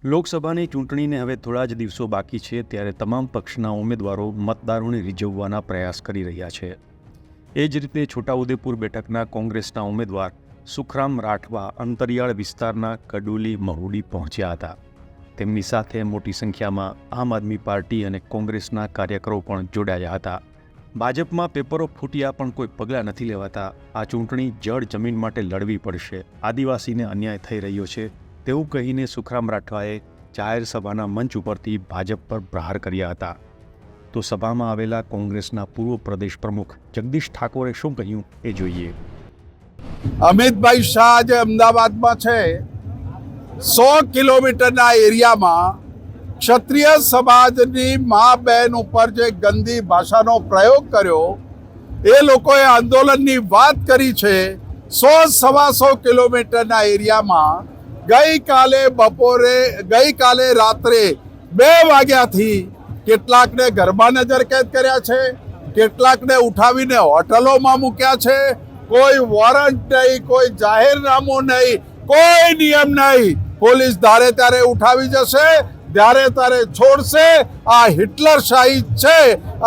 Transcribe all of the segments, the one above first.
લોકસભાની ચૂંટણીને હવે થોડા જ દિવસો બાકી છે, ત્યારે તમામ પક્ષના ઉમેદવારો મતદારોને રીઝવવાના પ્રયાસ કરી રહ્યા છે. એ જ રીતે છોટાઉદેપુર બેઠકના કોંગ્રેસના ઉમેદવાર સુખરામ રાઠવા અંતરિયાળ વિસ્તારના કડુલી મહુડી પહોંચ્યા હતા. તેમની સાથે મોટી સંખ્યામાં આમ આદમી પાર્ટી અને કોંગ્રેસના કાર્યકરો પણ જોડાયા હતા. ભાજપમાં પેપરો ફૂટ્યા પણ કોઈ પગલાં નથી લેવાતા. આ ચૂંટણી જળ જમીન માટે લડવી પડશે, આદિવાસીને અન્યાય થઈ રહ્યો છે તેવું કહીને સુખરામ રાઠવાએ જાહેર સભાના મંચ ઉપરથી ભાજપ પર પ્રહાર કર્યા હતા. તો સભામાં આવેલા કોંગ્રેસના પૂર્વ પ્રદેશ પ્રમુખ જગદીશ ઠાકોરે શું કહ્યું એ જોઈએ. અમિતભાઈ શાહ જે અમદાવાદમાં છે, 100 કિલોમીટરના એરિયામાં ક્ષત્રિય સમાજની મા બહેન ઉપર જે ગંદી ભાષાનો પ્રયોગ કર્યો, એ લોકોએ આંદોલનની વાત કરી છે. 100-125 કિલોમીટરના એરિયામાં ગઈકાલે રાત્રે 2 વાગ્યાથી કેટલાકને ઘરમાં નજરકેદ કર્યા છે, કેટલાકને ઉઠાવીને હોટલોમાં મૂક્યા છે. કોઈ વોરંટ નહીં, કોઈ જાહેરનામું નહીં, કોઈ નિયમ નહીં. પોલીસ ધારે ત્યારે ઉઠાવી જશે, ત્યારે ત્યારે છોડશે. આ હિટલરશાહી છે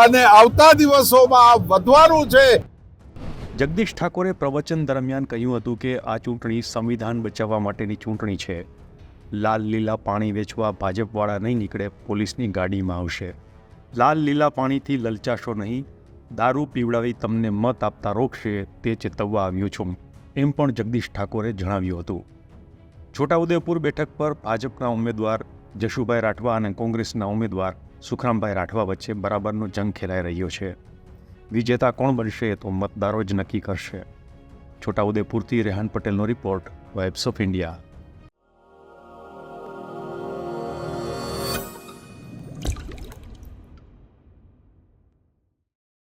અને આવતા દિવસોમાં આ વધવાનું છે. જગદીશ ઠાકોરે પ્રવચન દરમિયાન કહ્યું હતું કે આ ચૂંટણી સંવિધાન બચાવવા માટેની ચૂંટણી છે. લાલ લીલા પાણી વેચવા ભાજપવાળા નહીં નીકળે, પોલીસની ગાડીમાં આવશે. લાલ લીલા પાણીથી લલચાશો નહીં, દારૂ પીવડાવી તમને મત આપતા રોકશે તે ચેતવવા આવ્યો છું, એમ પણ જગદીશ ઠાકોરે જણાવ્યું હતું. છોટાઉદેપુર બેઠક પર ભાજપના ઉમેદવાર જશુભાઈ રાઠવા અને કોંગ્રેસના ઉમેદવાર સુખરામભાઈ રાઠવા વચ્ચે બરાબરનો જંગ ખેલાઈ રહ્યો છે. વિજેતા કોણ બનશે તો મતદારો જ નક્કી કરશે. છોટાઉદેપુરથી રેહાન પટેલનો રિપોર્ટ, વાઇબ્સ ઓફ ઇન્ડિયા.